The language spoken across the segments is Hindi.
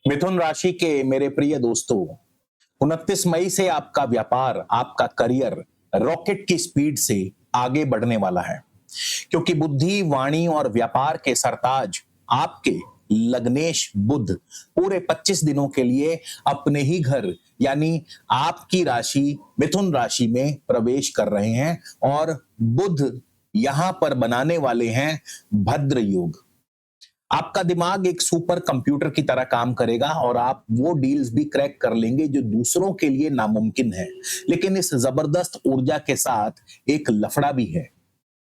मिथुन राशि के मेरे प्रिय दोस्तों, 29 मई से आपका व्यापार, आपका करियर रॉकेट की स्पीड से आगे बढ़ने वाला है। क्योंकि बुद्धि, वाणी और व्यापार के सरताज आपके लग्नेश बुध पूरे 25 दिनों के लिए अपने ही घर यानी आपकी राशि मिथुन राशि में प्रवेश कर रहे हैं और बुध यहां पर बनाने वाले हैं भद्र योग। आपका दिमाग एक सुपर कंप्यूटर की तरह काम करेगा और आप वो डील्स भी क्रैक कर लेंगे जो दूसरों के लिए नामुमकिन है। लेकिन इस जबरदस्त ऊर्जा के साथ एक लफड़ा भी है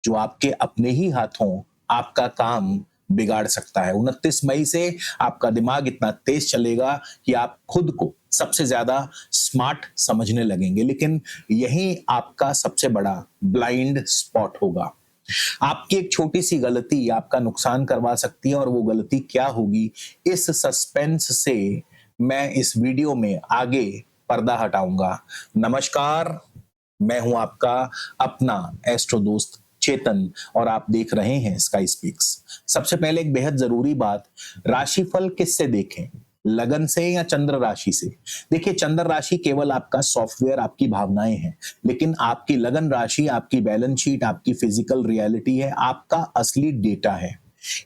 जो आपके अपने ही हाथों आपका काम बिगाड़ सकता है। 29 मई से आपका दिमाग इतना तेज चलेगा कि आप खुद को सबसे ज्यादा स्मार्ट समझने लगेंगे, लेकिन यही आपका सबसे बड़ा ब्लाइंड स्पॉट होगा। आपकी एक छोटी सी गलती आपका नुकसान करवा सकती है और वो गलती क्या होगी, इस सस्पेंस से मैं इस वीडियो में आगे पर्दा हटाऊंगा। नमस्कार, मैं हूं आपका अपना एस्ट्रो दोस्त चेतन और आप देख रहे हैं स्काई स्पीक्स। सबसे पहले एक बेहद जरूरी बात, राशिफल किससे देखें, लगन से या चंद्र राशि से? देखिए, चंद्र राशि केवल आपका सॉफ्टवेयर, आपकी भावनाएं हैं, लेकिन आपकी लगन राशि आपकी बैलेंस शीट, आपकी फिजिकल रियलिटी है, आपका असली डेटा है।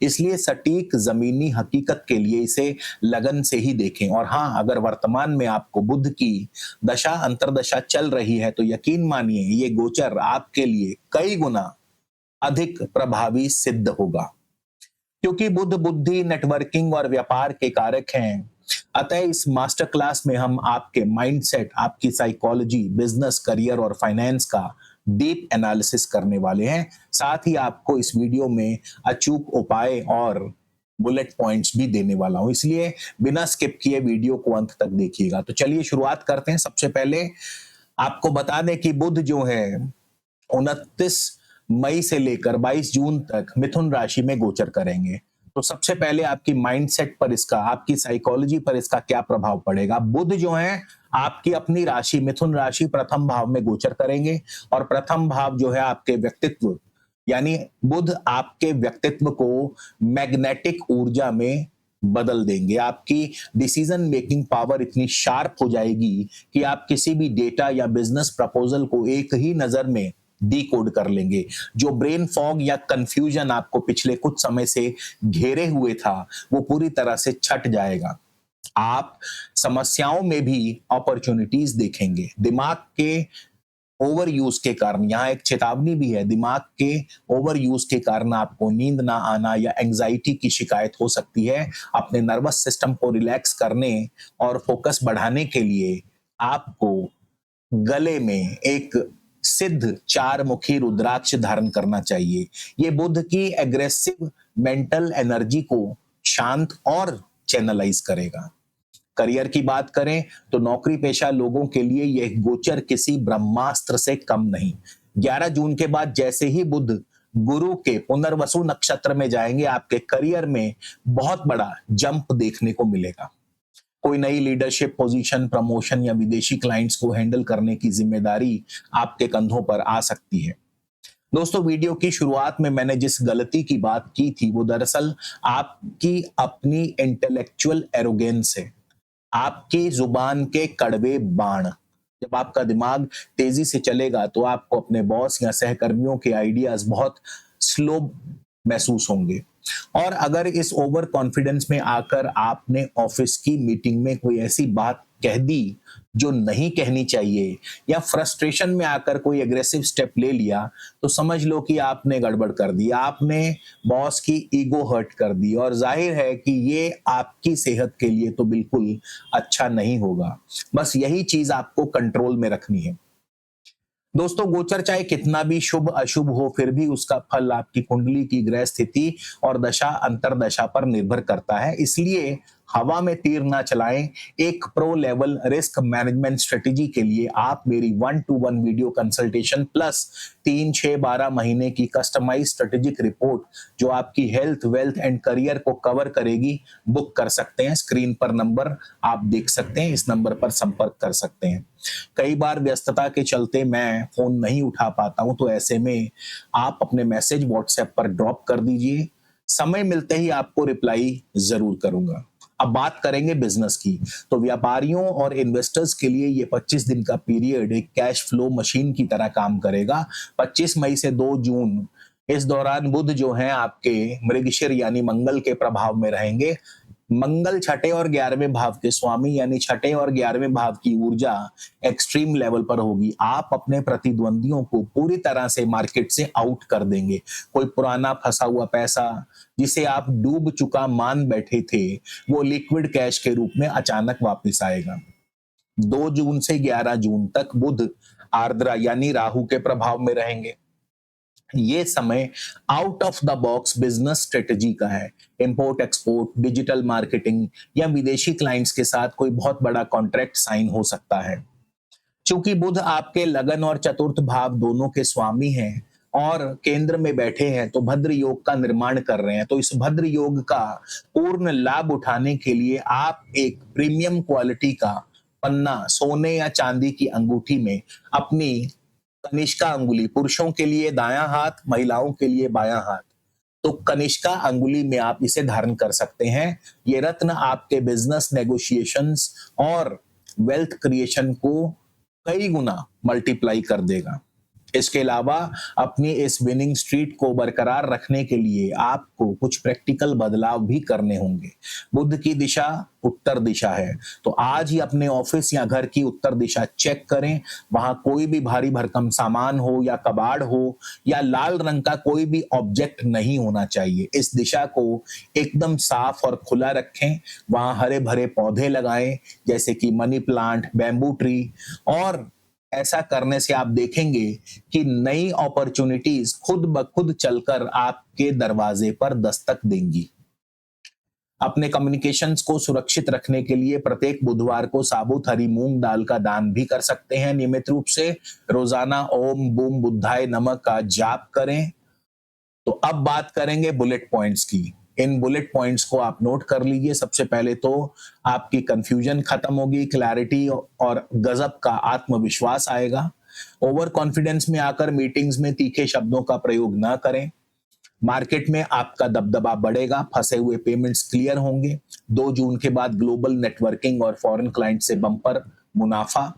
इसलिए सटीक जमीनी हकीकत के लिए इसे लगन से ही देखें। और हाँ, अगर वर्तमान में आपको बुध की दशा अंतरदशा चल रही है तो यकीन मानिए ये गोचर आपके लिए कई गुना अधिक प्रभावी सिद्ध होगा। क्योंकि बुध बुद्धि, नेटवर्किंग और व्यापार के कारक हैं, अतः इस मास्टर क्लास में हम आपके माइंडसेट, आपकी साइकोलॉजी, बिजनेस, करियर और फाइनेंस का डीप एनालिसिस करने वाले हैं। साथ ही आपको इस वीडियो में अचूक उपाय और बुलेट पॉइंट्स भी देने वाला हूं, इसलिए बिना स्किप किए वीडियो को अंत तक देखिएगा। तो चलिए शुरुआत करते हैं। सबसे पहले आपको बता दें कि बुध जो है 29 मई से लेकर 22 जून तक मिथुन राशि में गोचर करेंगे। तो सबसे पहले आपकी माइंडसेट पर इसका, आपकी साइकोलॉजी पर इसका क्या प्रभाव पड़ेगा। बुध जो है आपकी अपनी राशि मिथुन राशि प्रथम भाव में गोचर करेंगे और प्रथम भाव जो है आपके व्यक्तित्व, यानी बुध आपके व्यक्तित्व को मैग्नेटिक ऊर्जा में बदल देंगे। आपकी डिसीजन मेकिंग पावर इतनी शार्प हो जाएगी कि आप किसी भी डेटा या बिजनेस प्रपोजल को एक ही नजर में डीकोड कर लेंगे। जो ब्रेन फॉग या कंफ्यूजन आपको पिछले कुछ समय से घेरे हुए था, वो पूरी तरह से छट जाएगा। आप समस्याओं में भी अपॉर्चुनिटीज देखेंगे। दिमाग के ओवर यूज के कारण, यहाँ एक चेतावनी भी है, दिमाग के ओवर यूज के कारण आपको नींद ना आना या एंजाइटी की शिकायत हो सकती है। अपने नर्वस सिस्टम को रिलैक्स करने और फोकस बढ़ाने के लिए आपको गले में एक सिद्ध चार मुखी रुद्राक्ष धारण करना चाहिए। ये बुध की एग्रेसिव मेंटल एनर्जी को शांत और चैनलाइज करेगा। करियर की बात करें तो नौकरी पेशा लोगों के लिए यह गोचर किसी ब्रह्मास्त्र से कम नहीं। 11 जून के बाद जैसे ही बुध गुरु के पुनर्वसु नक्षत्र में जाएंगे, आपके करियर में बहुत बड़ा जंप देखने को मिलेगा। कोई नई लीडरशिप पोजीशन, प्रमोशन या विदेशी क्लाइंट्स को हैंडल करने की जिम्मेदारी आपके कंधों पर आ सकती है। दोस्तों, वीडियो की शुरुआत में मैंने जिस गलती की बात की थी वो दरअसल आपकी अपनी इंटेलेक्चुअल एरोगेंस है, आपकी जुबान के कड़वे बाण। जब आपका दिमाग तेजी से चलेगा तो आपको अपने बॉस या सहकर्मियों के आइडियाज बहुत स्लो महसूस होंगे। और अगर इस ओवर कॉन्फिडेंस में आकर आपने ऑफिस की मीटिंग में कोई ऐसी बात कह दी जो नहीं कहनी चाहिए या फ्रस्ट्रेशन में आकर कोई एग्रेसिव स्टेप ले लिया, तो समझ लो कि आपने गड़बड़ कर दी, आपने बॉस की ईगो हर्ट कर दी और जाहिर है कि ये आपकी सेहत के लिए तो बिल्कुल अच्छा नहीं होगा। बस यही चीज आपको कंट्रोल में रखनी है। दोस्तों, गोचर चाहे कितना भी शुभ अशुभ हो, फिर भी उसका फल आपकी कुंडली की ग्रह स्थिति और दशा अंतरदशा पर निर्भर करता है। इसलिए हवा में तीर ना चलाएं। एक pro level risk management strategy के लिए आप मेरी 1-to-1 वीडियो कंसल्टेशन प्लस 3, 6, 12 महीने की कस्टमाइज स्ट्रेटेजिक रिपोर्ट जो आपकी हेल्थ, वेल्थ एंड करियर को कवर करेगी, बुक कर सकते हैं। स्क्रीन पर नंबर आप देख सकते हैं, इस नंबर पर संपर्क कर सकते हैं। कई बार व्यस्तता के चलते मैं फोन नहीं उठा पाता हूं, तो ऐसे में आप अपने मैसेज व्हाट्सएप पर ड्रॉप कर दीजिए, समय मिलते ही आपको रिप्लाई जरूर करूंगा। अब बात करेंगे बिजनेस की। तो व्यापारियों और इन्वेस्टर्स के लिए ये 25 दिन का पीरियड एक कैश फ्लो मशीन की तरह काम करेगा। 25 मई से 2 जून, इस दौरान बुध जो है आपके मृगशिर यानी मंगल के प्रभाव में रहेंगे। मंगल छठे और 11वें भाव के स्वामी, यानी छठे और 11वें भाव की ऊर्जा एक्सट्रीम लेवल पर होगी। आप अपने प्रतिद्वंदियों को पूरी तरह से मार्केट से आउट कर देंगे। कोई पुराना फंसा हुआ पैसा जिसे आप डूब चुका मान बैठे थे, वो लिक्विड कैश के रूप में अचानक वापस आएगा। 2 जून से 11 जून तक बुध आर्द्रा यानी राहु के प्रभाव में रहेंगे। ये समय out of the box business strategy का है। इंपोर्ट एक्सपोर्ट, डिजिटल मार्केटिंग या विदेशी क्लाइंट्स के साथ कोई बहुत बड़ा कॉन्ट्रैक्ट साइन हो सकता है। चूंकि बुध आपके लगन और चतुर्थ भाव दोनों के स्वामी हैं और केंद्र में बैठे हैं, तो भद्र योग का निर्माण कर रहे हैं। तो इस भद्र योग का पूर्ण लाभ उठाने के लिए आप एक प्रीमियम क्वालिटी का पन्ना सोने या चांदी की अंगूठी में अपनी कनिष्का अंगुली, पुरुषों के लिए दायां हाथ, महिलाओं के लिए बायां हाथ, तो कनिष्का अंगुली में आप इसे धारण कर सकते हैं। ये रत्न आपके बिजनेस नेगोशिएशंस और वेल्थ क्रिएशन को कई गुना मल्टीप्लाई कर देगा। इसके अलावा अपनी इस विनिंग स्ट्रीट को बरकरार रखने के लिए आपको कुछ प्रैक्टिकल बदलाव भी करने होंगे। बुध की दिशा उत्तर दिशा है, तो आज ही अपने ऑफिस या घर की उत्तर दिशा चेक करें। वहां कोई भी भारी भरकम सामान हो या कबाड़ हो या लाल रंग का कोई भी ऑब्जेक्ट नहीं होना चाहिए। इस दिशा को एकदम साफ और खुला रखें। वहां हरे भरे पौधे लगाएं, जैसे कि मनी प्लांट, बैम्बू ट्री, और ऐसा करने से आप देखेंगे कि नई अपॉर्चुनिटीज खुद ब खुद चलकर आपके दरवाजे पर दस्तक देंगी। अपने कम्युनिकेशंस को सुरक्षित रखने के लिए प्रत्येक बुधवार को साबुत हरी मूंग दाल का दान भी कर सकते हैं। नियमित रूप से रोजाना ओम बूम बुद्धाय नमः का जाप करें। तो अब बात करेंगे बुलेट पॉइंट्स की। इन बुलेट पॉइंट्स को आप नोट कर लीजिए। सबसे पहले तो आपकी कंफ्यूजन खत्म होगी, क्लैरिटी और गजब का आत्मविश्वास आएगा। ओवर कॉन्फिडेंस में आकर मीटिंग्स में तीखे शब्दों का प्रयोग ना करें। मार्केट में आपका दबदबा बढ़ेगा, फंसे हुए पेमेंट्स क्लियर होंगे। 2 जून के बाद ग्लोबल नेटवर्किंग और फॉरेन क्लाइंट से बम्पर मुनाफा।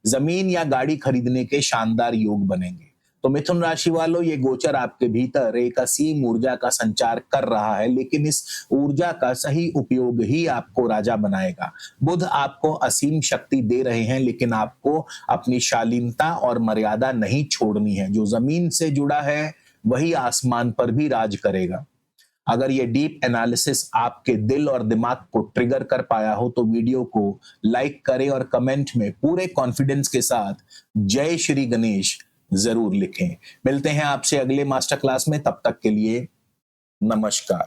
जमीन या गाड़ी खरीदने के शानदार योग बनेंगे। तो मिथुन राशि वालों, ये गोचर आपके भीतर एक असीम ऊर्जा का संचार कर रहा है, लेकिन इस ऊर्जा का सही उपयोग ही आपको राजा बनाएगा। बुध आपको असीम शक्ति दे रहे हैं, लेकिन आपको अपनी शालीनता और मर्यादा नहीं छोड़नी है। जो जमीन से जुड़ा है वही आसमान पर भी राज करेगा। अगर ये डीप एनालिसिस आपके दिल और दिमाग को ट्रिगर कर पाया हो तो वीडियो को लाइक करें और कमेंट में पूरे कॉन्फिडेंस के साथ जय श्री गणेश जरूर लिखें। मिलते हैं आपसे अगले मास्टर क्लास में, तब तक के लिए नमस्कार।